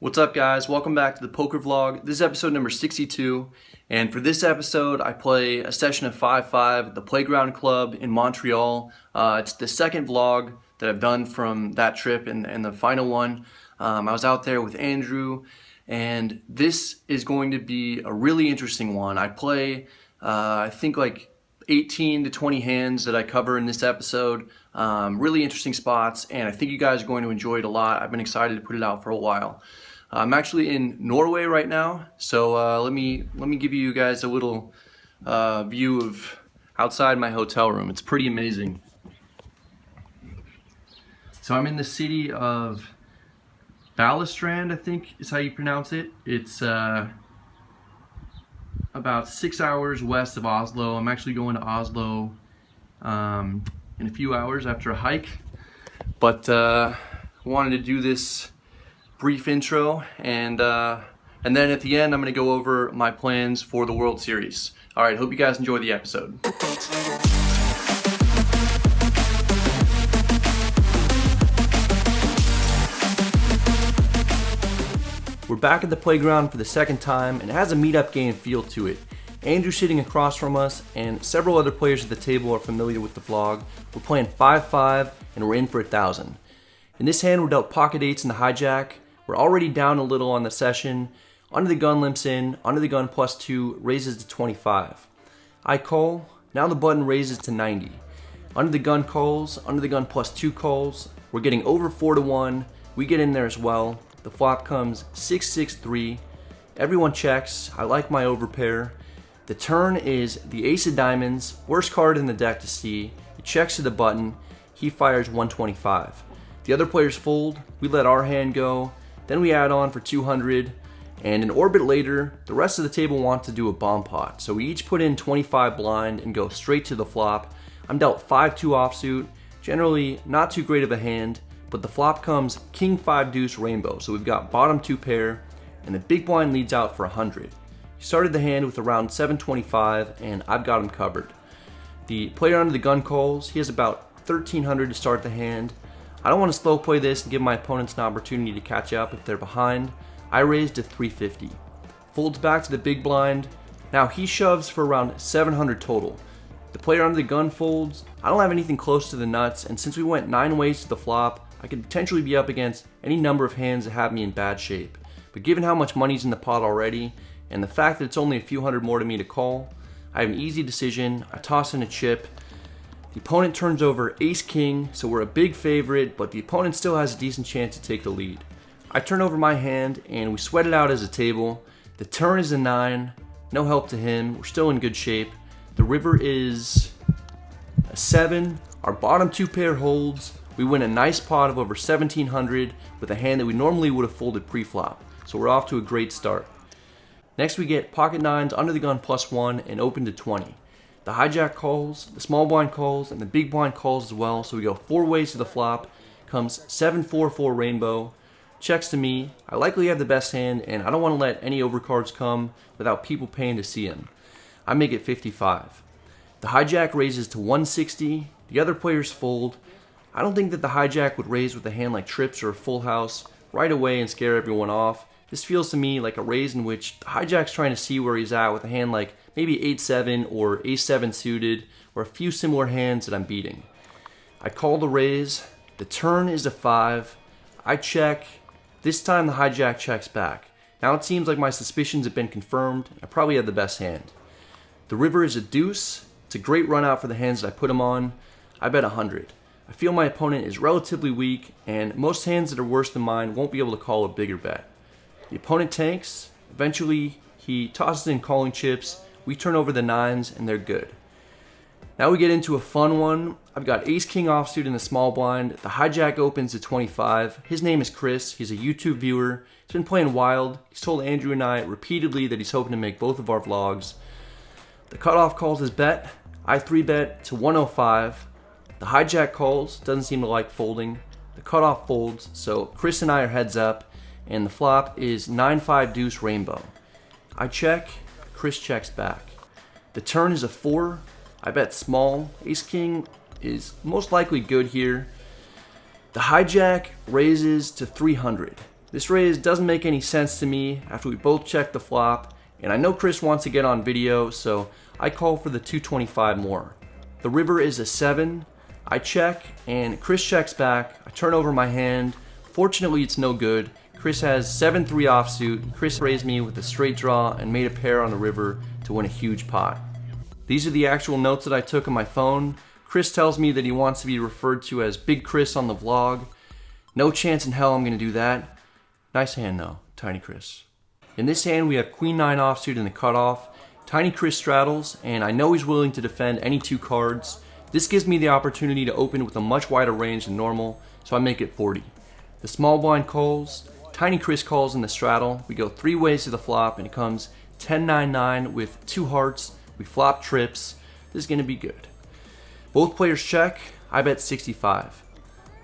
What's up, guys? Welcome back to the poker vlog. This is episode number 62, and for this episode I play a session of 5-5 at the Playground Club in Montreal. It's the second vlog that I've done from that trip and the final one. I was out there with Andrew, and this is going to be a really interesting one. I play I think like 18 to 20 hands that I cover in this episode. Really interesting spots, and I think you guys are going to enjoy it a lot. I've been excited to put it out for a while. I'm actually in Norway right now, so let me give you guys a little view of outside my hotel room. It's pretty amazing. So I'm in the city of Balestrand, I think is how you pronounce it. It's about 6 hours west of Oslo. I'm actually going to Oslo in a few hours after a hike, but I wanted to do this brief intro, and then at the end I'm going to go over my plans for the World Series. Alright, hope you guys enjoy the episode. We're back at the playground for the second time, and it has a meetup game feel to it. Andrew's sitting across from us, and several other players at the table are familiar with the vlog. We're playing 5-5, and we're in for 1,000. In this hand, we're dealt pocket eights in the hijack. We're already down a little on the session. Under the gun limps in, under the gun +2, raises to 25. I call, now the button raises to 90. Under the gun calls, under the gun +2 calls. We're getting over 4-1, we get in there as well. The flop comes 6-6-3. Everyone checks, I like my overpair. The turn is the ace of diamonds, worst card in the deck to see. He checks to the button, he fires 125. The other players fold, we let our hand go. Then we add on for 200, and an orbit later, the rest of the table wants to do a bomb pot. So we each put in 25 blind and go straight to the flop. I'm dealt 5-2 offsuit, generally not too great of a hand, but the flop comes king 5 deuce rainbow. So we've got bottom 2 pair, and the big blind leads out for 100. He started the hand with around 725, and I've got him covered. The player under the gun calls, he has about 1300 to start the hand. I don't want to slow play this and give my opponents an opportunity to catch up if they're behind. I raise to 350. Folds back to the big blind. Now he shoves for around 700 total. The player under the gun folds. I don't have anything close to the nuts, and since we went 9 ways to the flop, I could potentially be up against any number of hands that have me in bad shape. But given how much money's in the pot already, and the fact that it's only a few hundred more to me to call, I have an easy decision. I toss in a chip. The opponent turns over ace-king, so we're a big favorite, but the opponent still has a decent chance to take the lead. I turn over my hand, and we sweat it out as a table. The turn is a 9, no help to him, we're still in good shape. The river is a 7, our bottom 2 pair holds. We win a nice pot of over 1,700 with a hand that we normally would have folded pre-flop, so we're off to a great start. Next we get pocket 9s under the gun +1 and open to 20. The hijack calls, the small blind calls, and the big blind calls as well, so we go 4 ways to the flop. Comes 7-4-4 rainbow, checks to me. I likely have the best hand, and I don't want to let any overcards come without people paying to see them. I make it 55. The hijack raises to 160, the other players fold. I don't think that the hijack would raise with a hand like trips or a full house right away and scare everyone off. This feels to me like a raise in which the hijack's trying to see where he's at with a hand like maybe 8-7 or ace-7 suited, or a few similar hands that I'm beating. I call the raise, the turn is a 5, I check, this time the hijack checks back. Now it seems like my suspicions have been confirmed, I probably have the best hand. The river is a deuce, it's a great run out for the hands that I put him on. I bet 100. I feel my opponent is relatively weak, and most hands that are worse than mine won't be able to call a bigger bet. The opponent tanks, eventually he tosses in calling chips, we turn over the 9s, and they're good. Now we get into a fun one. I've got ace-king offsuit in the small blind. The hijack opens to 25. His name is KRIS. He's a YouTube viewer. He's been playing wild. He's told Andrew and I repeatedly that he's hoping to make both of our vlogs. The cutoff calls his bet. I 3-bet to 105. The hijack calls. Doesn't seem to like folding. The cutoff folds, so KRIS and I are heads up, and the flop is 9-5 deuce rainbow. I check. KRIS checks back. The turn is a 4. I bet small. Ace-king is most likely good here. The hijack raises to 300. This raise doesn't make any sense to me after we both check the flop, and I know KRIS wants to get on video, so I call for the 225 more. The river is a 7. I check, and KRIS checks back. I turn over my hand. Fortunately, it's no good. KRIS has 7-3 offsuit. KRIS raised me with a straight draw and made a pair on the river to win a huge pot. These are the actual notes that I took on my phone. KRIS tells me that he wants to be referred to as Big KRIS on the vlog. No chance in hell I'm going to do that. Nice hand though, Tiny KRIS. In this hand we have Queen 9 offsuit in the cutoff. Tiny KRIS straddles, and I know he's willing to defend any 2 cards. This gives me the opportunity to open with a much wider range than normal, so I make it 40. The small blind calls, Tiny KRIS calls in the straddle. We go 3 ways to the flop, and it comes 10-9-9 with 2 hearts. We flop trips. This is going to be good. Both players check. I bet 65.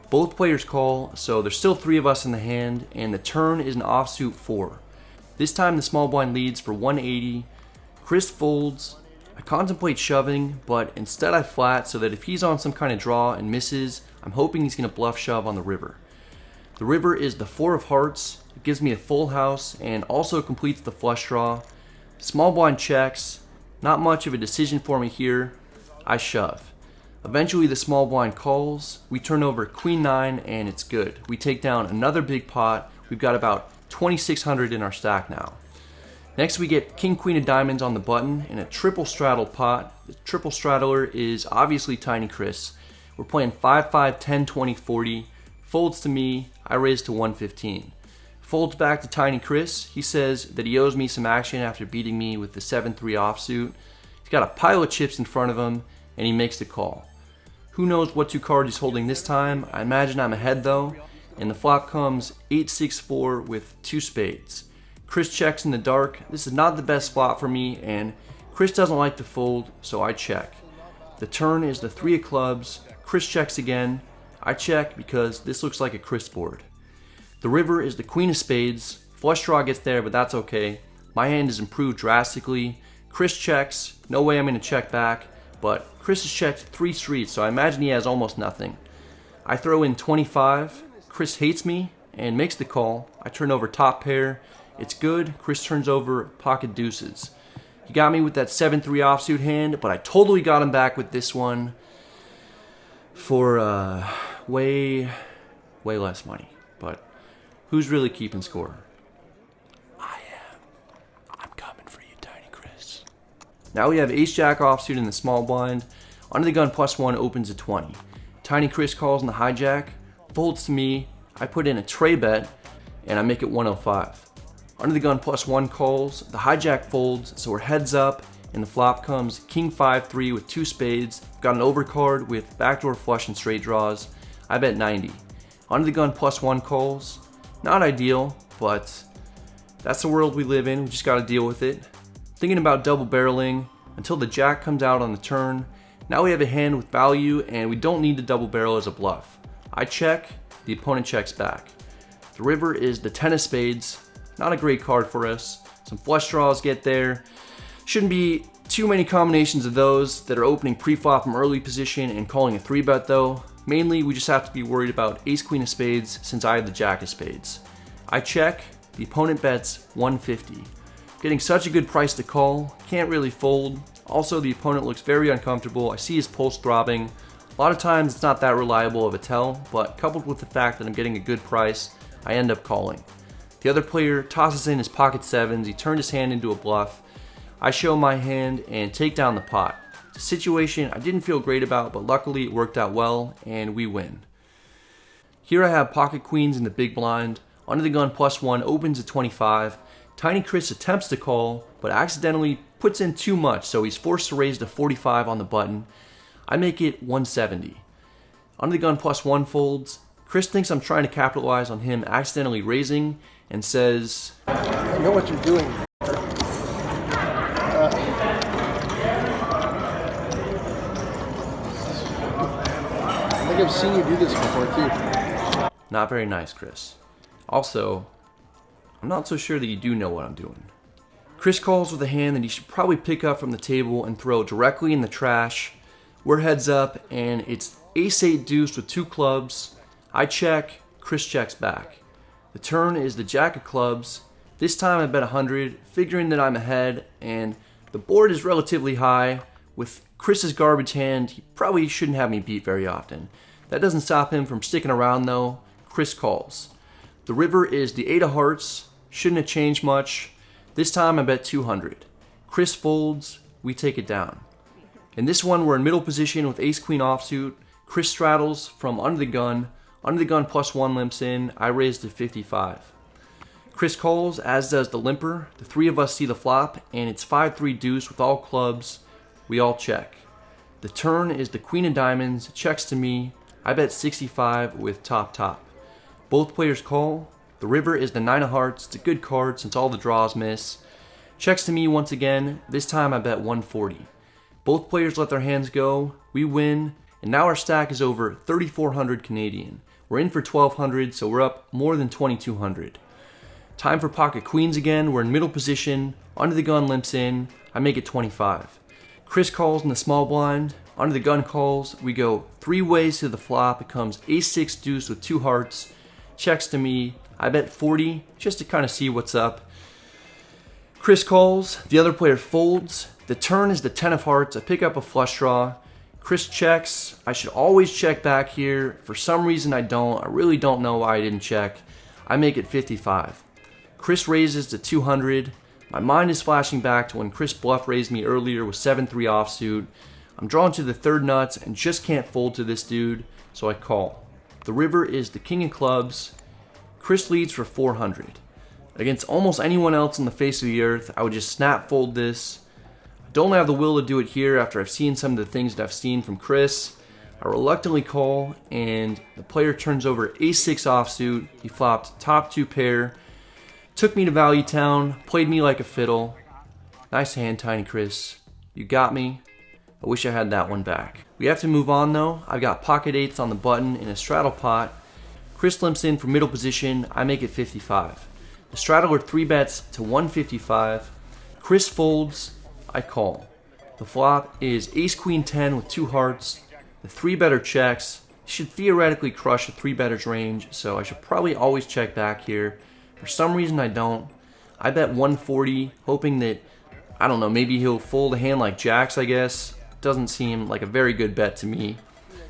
Both players call, so there's still 3 of us in the hand, and the turn is an offsuit 4. This time the small blind leads for 180. KRIS folds. I contemplate shoving, but instead I flat so that if he's on some kind of draw and misses, I'm hoping he's going to bluff shove on the river. The river is the 4 of hearts. It gives me a full house and also completes the flush draw. Small blind checks. Not much of a decision for me here. I shove. Eventually the small blind calls. We turn over Queen 9 and it's good. We take down another big pot. We've got about 2,600 in our stack now. Next we get King Queen of diamonds on the button in a triple straddle pot. The triple straddler is obviously Tiny KRIS. We're playing 5-5, 10, 20, 40. Folds to me. I raise to 115. Folds back to Tiny KRIS. He says that he owes me some action after beating me with the 7-3 offsuit. He's got a pile of chips in front of him and he makes the call. Who knows what 2 cards he's holding this time. I imagine I'm ahead though, and the flop comes 8-6-4 with 2 spades. KRIS checks in the dark. This is not the best spot for me, and KRIS doesn't like to fold, so I check. The turn is the 3 of clubs. KRIS checks again. I check because this looks like a KRIS board. The river is the Queen of spades. Flush draw gets there, but that's okay. My hand has improved drastically. KRIS checks. No way I'm going to check back. But KRIS has checked 3 streets, so I imagine he has almost nothing. I throw in 25. KRIS hates me and makes the call. I turn over top pair. It's good. KRIS turns over pocket deuces. He got me with that 7-3 offsuit hand, but I totally got him back with this one for way less money. But who's really keeping score? I am. I'm coming for you, Tiny KRIS. Now we have ace-jack offsuit in the small blind. Under the gun +1 opens a 20. Tiny KRIS calls in the hijack, folds to me. I put in a tray bet, and I make it 105. Under the gun +1 calls, the hijack folds, so we're heads up, and the flop comes King 5-3 with 2 spades. Got an overcard with backdoor flush and straight draws. I bet 90. Under the gun +1 calls. Not ideal, but that's the world we live in. We just got to deal with it. Thinking about double barreling until the jack comes out on the turn. Now we have a hand with value and we don't need to double barrel as a bluff. I check, the opponent checks back. The river is the 10 of spades. Not a great card for us. Some flush draws get there. Shouldn't be too many combinations of those that are opening pre-flop from early position and calling a 3-bet though. Mainly we just have to be worried about ace queen of spades since I have the jack of spades. I check, the opponent bets 150. Getting such a good price to call, can't really fold. Also the opponent looks very uncomfortable. I see his pulse throbbing. A lot of times it's not that reliable of a tell, but coupled with the fact that I'm getting a good price, I end up calling. The other player tosses in his pocket sevens. He turned his hand into a bluff. I show my hand and take down the pot. It's a situation I didn't feel great about, but luckily it worked out well and we win. Here I have pocket queens in the big blind. Under the gun +1 opens at 25. Tiny KRIS attempts to call, but accidentally puts in too much, so he's forced to raise to 45 on the button. I make it 170. Under the gun +1 folds. KRIS thinks I'm trying to capitalize on him accidentally raising and says, I know what you're doing. I think I've seen you do this before too. Not very nice, KRIS. Also, I'm not so sure that you do know what I'm doing. KRIS calls with a hand that he should probably pick up from the table and throw directly in the trash. We're heads up and it's ace-8 deuce with 2 clubs. I check, KRIS checks back. The turn is the jack of clubs. This time I bet 100, figuring that I'm ahead, and the board is relatively high. With Chris's garbage hand, he probably shouldn't have me beat very often. That doesn't stop him from sticking around though. Chris calls. The river is the 8 of hearts. Shouldn't have changed much. This time I bet 200. Chris folds, we take it down. In this one, we're in middle position with ace-queen offsuit. Chris straddles from under the gun. Under the gun +1 limps in. I raise to 55. Chris calls, as does the limper. The three of us see the flop, and it's 5-3 deuce with all clubs. We all check. The turn is the queen of diamonds. Checks to me. I bet 65 with top. Both players call. The river is the 9 of hearts. It's a good card since all the draws miss. Checks to me once again. This time I bet 140. Both players let their hands go. We win. And now our stack is over 3,400 Canadian. We're in for 1,200, so we're up more than 2,200. Time for pocket queens again. We're in middle position. Under the gun limps in. I make it 25. Chris calls in the small blind. Under the gun calls. We go 3 ways to the flop. It comes ace-6 deuce with 2 hearts. Checks to me. I bet 40 just to kind of see what's up. Chris calls. The other player folds. The turn is the 10 of hearts. I pick up a flush draw. Chris checks. I should always check back here. For some reason I don't. I really don't know why I didn't check. I make it 55. Chris raises to 200. My mind is flashing back to when Chris bluff raised me earlier with 7-3 offsuit. I'm drawn to the third nuts and just can't fold to this dude, so I call. The river is the king of clubs. Chris leads for 400. Against almost anyone else on the face of the earth, I would just snap fold this. I don't have the will to do it here after I've seen some of the things that I've seen from Chris. I reluctantly call, and the player turns over ace-6 offsuit. He flopped top 2 pair. Took me to Value Town, played me like a fiddle. Nice hand, Tiny Chris. You got me. I wish I had that one back. We have to move on though. I've got pocket 8s on the button in a straddle pot. Chris limps in for middle position. I make it 55. The straddler 3 bets to 155. Chris folds. I call. The flop is ace-queen 10 with 2 hearts. The 3-better checks. Should theoretically crush a 3-better's range, so I should probably always check back here. For some reason I don't. I bet 140, hoping that, I don't know, maybe he'll fold a hand like jacks, I guess. Doesn't seem like a very good bet to me.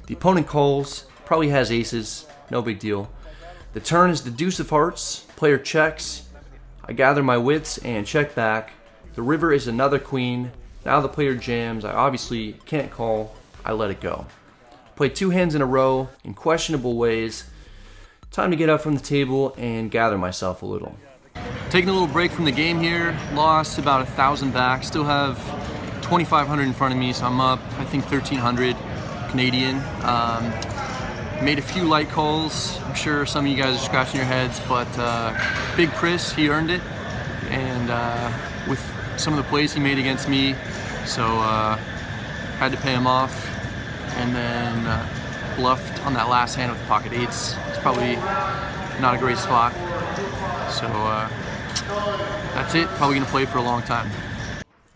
The opponent calls, probably has aces, no big deal. The turn is the deuce of hearts. Player checks. I gather my wits and check back. The river is another queen. Now the player jams. I obviously can't call. I let it go. Play 2 hands in a row in questionable ways. Time to get up from the table and gather myself a little. Taking a little break from the game here. Lost about 1,000 back. Still have 2,500 in front of me, so I'm up, I think, 1,300 Canadian. Made a few light calls. I'm sure some of you guys are scratching your heads, but Big Chris, he earned it. And with some of the plays he made against me, so had to pay him off. And then bluffed on that last hand with pocket 8s. It's probably not a great spot. So that's it. Probably gonna play for a long time.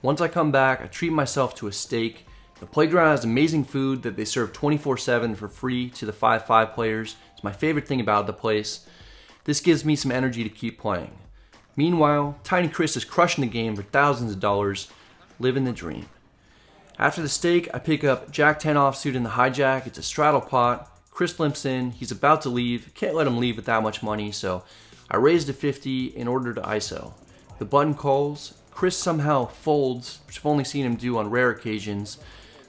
Once I come back, I treat myself to a steak. The playground has amazing food that they serve 24/7 for free to the 5-5 players. It's my favorite thing about the place. This gives me some energy to keep playing. Meanwhile, Tiny Chris is crushing the game for thousands of dollars, living the dream. After the steak, I pick up Jack 10 offsuit in the hijack. It's a straddle pot. Chris limps in. He's about to leave. Can't let him leave with that much money, so I raise to 50 in order to ISO. The button calls. Chris somehow folds, which I've only seen him do on rare occasions.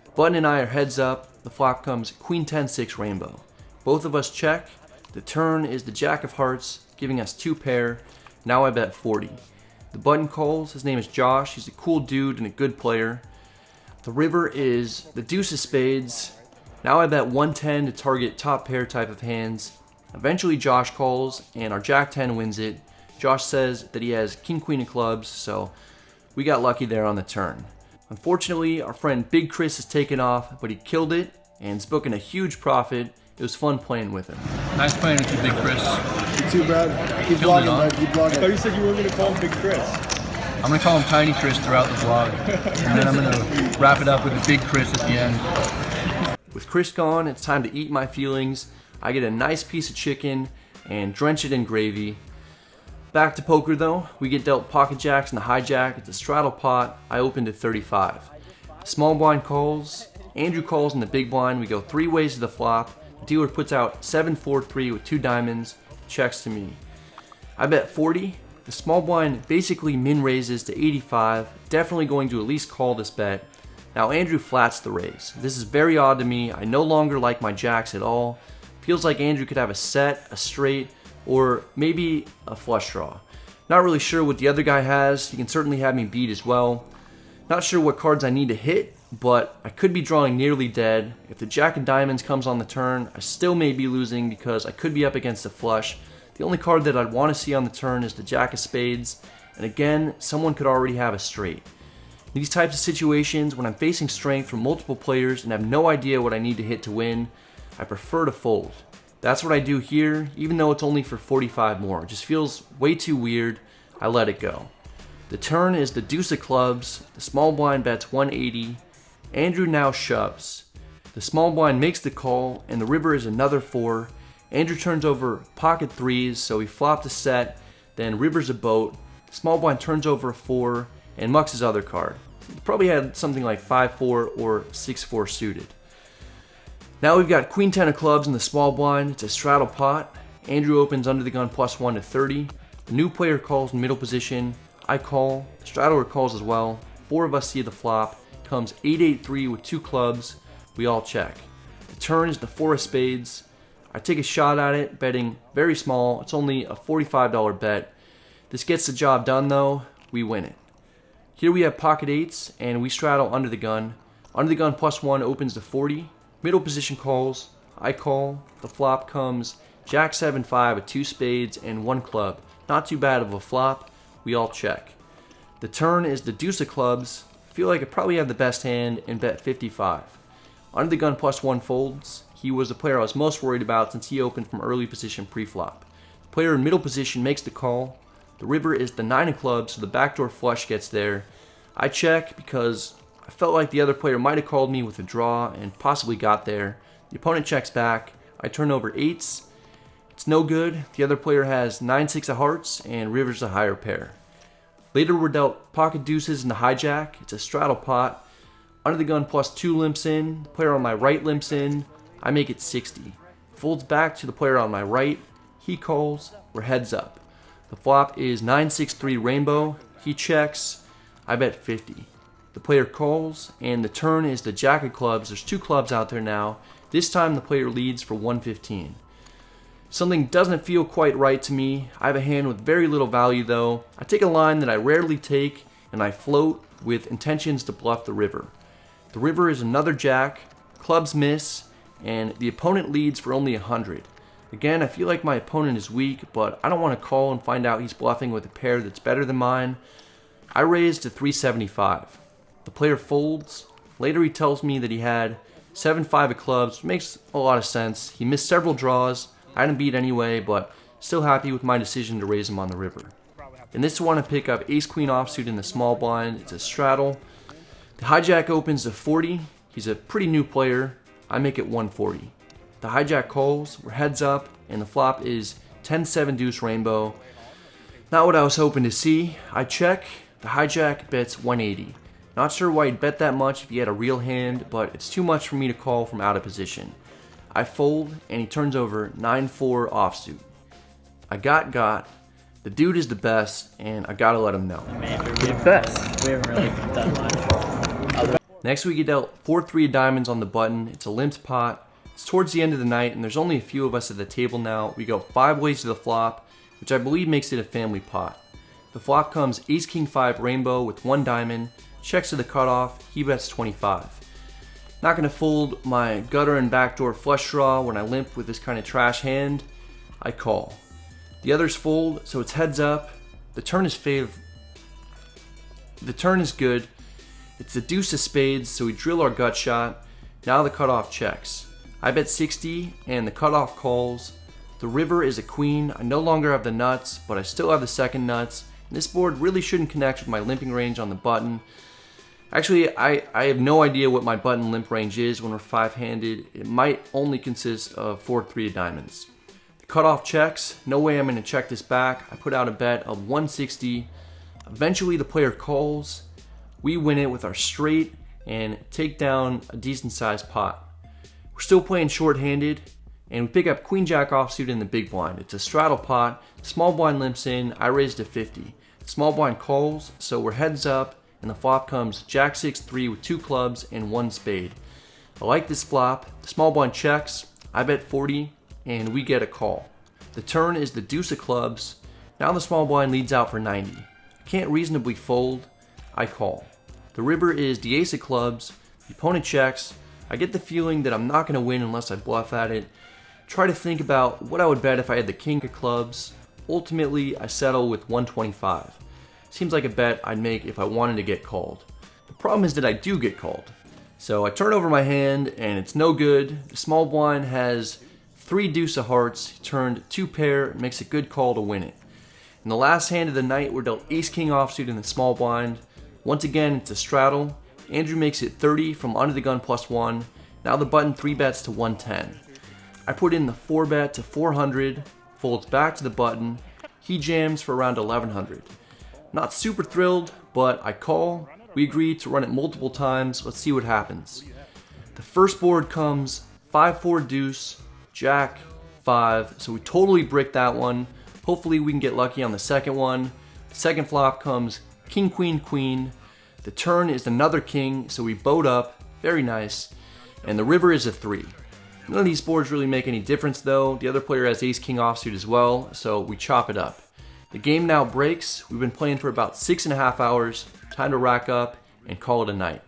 The button and I are heads up. The flop comes Queen 10-6 rainbow. Both of us check. The turn is the Jack of hearts, giving us 2 pair. Now I bet 40. The button calls. His name is Josh. He's a cool dude and a good player. The river is the deuce of spades. Now I bet 110 to target top pair type of hands. Eventually Josh calls and our Jack 10 wins it. Josh says that he has King Queen of clubs, so we got lucky there on the turn. Unfortunately, our friend Big Chris has taken off, but he killed it and is booking a huge profit. It was fun playing with him. Nice playing with you, Big Chris. You too, Brad. Keep vlogging, bud. Keep vlogging. I thought you said you weren't going to call him Big Chris. I'm going to call him Tiny Chris throughout the vlog, and then I'm going to wrap it up with a Big Chris at the end. With Chris gone, it's time to eat my feelings. I get a nice piece of chicken and drench it in gravy. Back to poker though, we get dealt pocket jacks and the hijack. It's a straddle pot. I opened at 35. Small blind calls. Andrew calls in the big blind. We go 3 ways to the flop. The dealer puts out 7-4-3 with 2 diamonds. Checks to me. I bet 40. The small blind basically min raises to 85. Definitely going to at least call this bet. Now Andrew flats the raise. This is very odd to me. I no longer like my jacks at all. Feels like Andrew could have a set, a straight, or maybe a flush draw. Not really sure what the other guy has. He can certainly have me beat as well. Not sure what cards I need to hit, but I could be drawing nearly dead. If the jack of diamonds comes on the turn, I still may be losing because I could be up against a flush. The only card that I'd want to see on the turn is the jack of spades, and again, someone could already have a straight. In these types of situations, when I'm facing strength from multiple players and have no idea what I need to hit to win, I prefer to fold. That's what I do here, even though it's only for 45 more. It just feels way too weird. I let it go. The turn is the deuce of clubs. The small blind bets 180. Andrew now shoves. The small blind makes the call, and the river is another 4. Andrew turns over pocket 3s, so he flopped a set, then river's a boat. The small blind turns over a 4, and mucks his other card. He probably had something like 5-4 or 6-4 suited. Now we've got queen 10 of clubs in the small blind. It's a straddle pot. Andrew opens under the gun +1 to 30. The new player calls in middle position. I call. The straddler calls as well. 4 of us see the flop. Comes 8-8-3 with 2 clubs. We all check. The turn is the 4 of spades. I take a shot at it, betting very small. It's only a $45 bet. This gets the job done though. We win it. Here we have pocket 8s, and we straddle under the gun. Under the gun +1 opens to 40. Middle position calls. I call. The flop comes jack 7-5 with 2 spades and 1 club. Not too bad of a flop. We all check. The turn is the deuce of clubs. Feel like I probably have the best hand and bet 55. Under the gun +1 folds. He was the player I was most worried about since he opened from early position pre-flop. The player in middle position makes the call. The river is the 9 of clubs, so the backdoor flush gets there. I check because I felt like the other player might have called me with a draw and possibly got there. The opponent checks back. I turn over 8s. It's no good. The other player has 9-6 of hearts and river's a higher pair. Later we're dealt pocket deuces in the hijack. It's a straddle pot. Under the gun +2 limps in. The player on my right limps in. I make it 60. Folds back to the player on my right. He calls. We're heads up. The flop is 9-6-3 rainbow. He checks. I bet 50. The player calls, and the turn is the jack of clubs. There's 2 clubs out there now. This time the player leads for 115. Something doesn't feel quite right to me. I have a hand with very little value though. I take a line that I rarely take, and I float with intentions to bluff the river. The river is another jack. Clubs miss, and the opponent leads for only 100. Again, I feel like my opponent is weak, but I don't want to call and find out he's bluffing with a pair that's better than mine. I raise to 375. The player folds. Later he tells me that he had 7-5 of clubs, which makes a lot of sense. He missed several draws. I didn't beat anyway, but still happy with my decision to raise him on the river. In this one I pick up ace-queen offsuit in the small blind. It's a straddle. The hijack opens to 40. He's a pretty new player. I make it 140. The hijack calls. We're heads up, and the flop is 10-7 deuce rainbow. Not what I was hoping to see. I check. The hijack bets 180. Not sure why he'd bet that much if he had a real hand, but it's too much for me to call from out of position. I fold, and he turns over 9-4 offsuit. I got. The dude is the best, and I gotta let him know. The best. We haven't really done much. Next we get dealt 4-3 of diamonds on the button. It's a limped pot. It's towards the end of the night, and there's only a few of us at the table now. We go 5 ways to the flop, which I believe makes it a family pot. The flop comes ace-king-5 rainbow with 1 diamond. Checks to the cutoff. He bets 25. Not going to fold my gutter and backdoor flush draw when I limp with this kind of trash hand. I call. The others fold, so it's heads up. The turn is good. It's the deuce of spades, so we drill our gut shot. Now the cutoff checks. I bet 60, and the cutoff calls. The river is a queen. I no longer have the nuts, but I still have the second nuts. And this board really shouldn't connect with my limping range on the button. Actually, I have no idea what my button limp range is when we're 5-handed. It might only consist of 4-3 of diamonds. The The cutoff checks. No way I'm going to check this back. I put out a bet of 160. Eventually the player calls. We win it with our straight and take down a decent sized pot. We're still playing short-handed, and we pick up Queen Jack offsuit in the big blind. It's a straddle pot. Small blind limps in. I raise to 50. Small blind calls, so we're heads up, and the flop comes Jack 6-3 with 2 clubs and 1 spade. I like this flop. The small blind checks. I bet 40, and we get a call. The turn is the deuce of clubs. Now the small blind leads out for 90. I can't reasonably fold. I call. The river is the ace of clubs. The opponent checks. I get the feeling that I'm not going to win unless I bluff at it. Try to think about what I would bet if I had the king of clubs. Ultimately, I settle with 125. Seems like a bet I'd make if I wanted to get called. The problem is that I do get called. So I turn over my hand and it's no good. The small blind has 3 deuce of hearts. He turned 2 pair and makes a good call to win it. In the last hand of the night, we're dealt ace king offsuit in the small blind. Once again, it's a straddle. Andrew makes it 30 from under the gun +1. Now the button 3 bets to 110. I put in the 4 bet to 400, folds back to the button. He jams for around 1100. Not super thrilled, but I call. We agree to run it multiple times. Let's see what happens. The first board comes 5-4 deuce, Jack 5, so we totally brick that one. Hopefully we can get lucky on the second one. The second flop comes king, queen, queen. The turn is another king, so we boat up. Very nice. And the river is a 3. None of these boards really make any difference though. The other player has ace king offsuit as well, so we chop it up. The game now breaks. We've been playing for about 6.5 hours. Time to rack up and call it a night.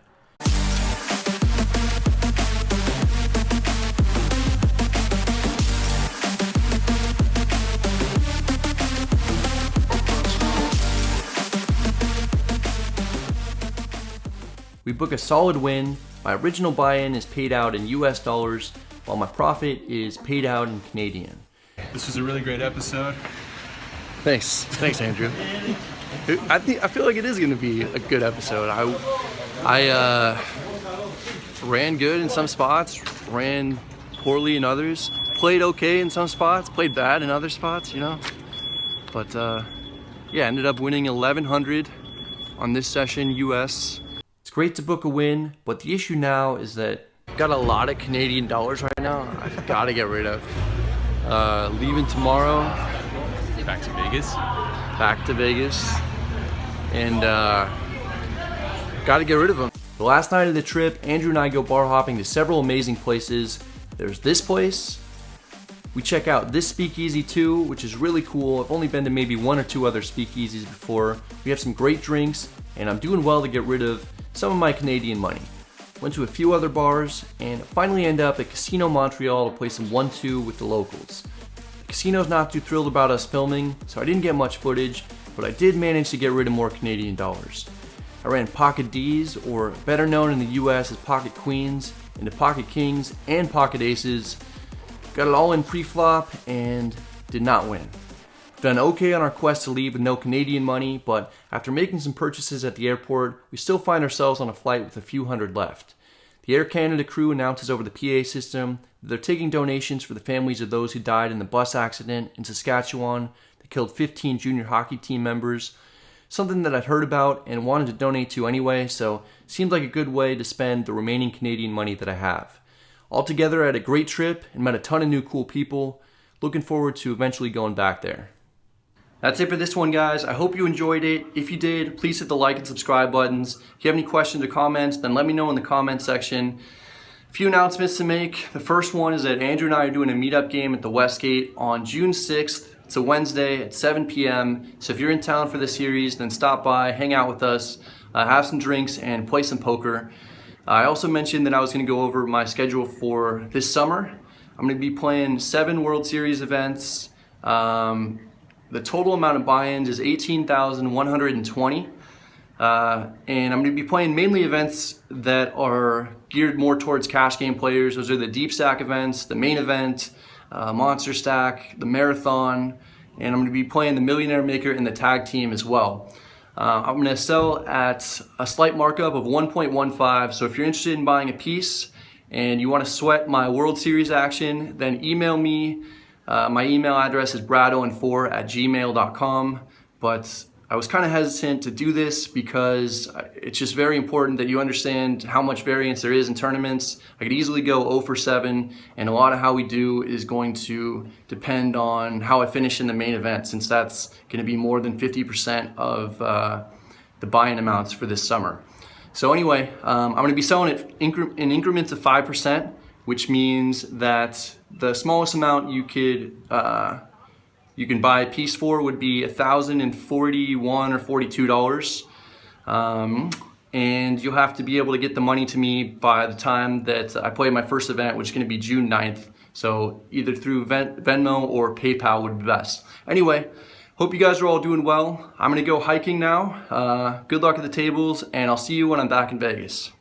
We book a solid win. My original buy-in is paid out in US dollars, while my profit is paid out in Canadian. This was a really great episode. Thanks, Andrew. I feel like it is going to be a good episode. I ran good in some spots, ran poorly in others, played okay in some spots, played bad in other spots, you know. But yeah, ended up winning 1100 on this session US. It's great to book a win, but the issue now is that I've got a lot of Canadian dollars right now. I've got to get rid of. Leaving tomorrow. Back to Vegas. Back to Vegas. And got to get rid of them. The last night of the trip, Andrew and I go bar hopping to several amazing places. There's this place. We check out this speakeasy too, which is really cool. I've only been to maybe 1 or 2 other speakeasies before. We have some great drinks, and I'm doing well to get rid of some of my Canadian money. Went to a few other bars, and finally end up at Casino Montreal to play some 1-2 with the locals. The casino's not too thrilled about us filming, so I didn't get much footage, but I did manage to get rid of more Canadian dollars. I ran pocket Ds, or better known in the US as pocket queens, into pocket kings and pocket aces. Got it all in pre-flop and did not win. Done okay on our quest to leave with no Canadian money, but after making some purchases at the airport, we still find ourselves on a flight with a few hundred left. The Air Canada crew announces over the PA system that they're taking donations for the families of those who died in the bus accident in Saskatchewan that killed 15 junior hockey team members. Something that I'd heard about and wanted to donate to anyway, so it seemed like a good way to spend the remaining Canadian money that I have. Altogether, I had a great trip and met a ton of new cool people. Looking forward to eventually going back there. That's it for this one, guys. I hope you enjoyed it. If you did, please hit the like and subscribe buttons. If you have any questions or comments, then let me know in the comment section. A few announcements to make. The first one is that Andrew and I are doing a meetup game at the Westgate on June 6th. It's a Wednesday at 7 p.m. So if you're in town for the series, then stop by, hang out with us, have some drinks, and play some poker. I also mentioned that I was going to go over my schedule for this summer. I'm going to be playing 7 World Series events. The total amount of buy-ins is 18,120. And I'm going to be playing mainly events that are geared more towards cash game players. Those are the deep stack events, the main event, monster stack, the marathon, and I'm going to be playing the millionaire maker and the tag team as well. I'm going to sell at a slight markup of 1.15, so if you're interested in buying a piece and you want to sweat my World Series action, then email me My email address is bradowen4@gmail.com, but I was kind of hesitant to do this because it's just very important that you understand how much variance there is in tournaments. I could easily go 0 for 7, and a lot of how we do is going to depend on how I finish in the main event, since that's going to be more than 50% of the buy-in amounts for this summer. So anyway, I'm going to be selling it in increments of 5%, which means that the smallest amount you can buy a piece for would be $1,041 or $42. And you'll have to be able to get the money to me by the time that I play my first event, which is going to be June 9th. So either through Venmo or PayPal would be best. Anyway, hope you guys are all doing well. I'm going to go hiking now. Good luck at the tables, and I'll see you when I'm back in Vegas.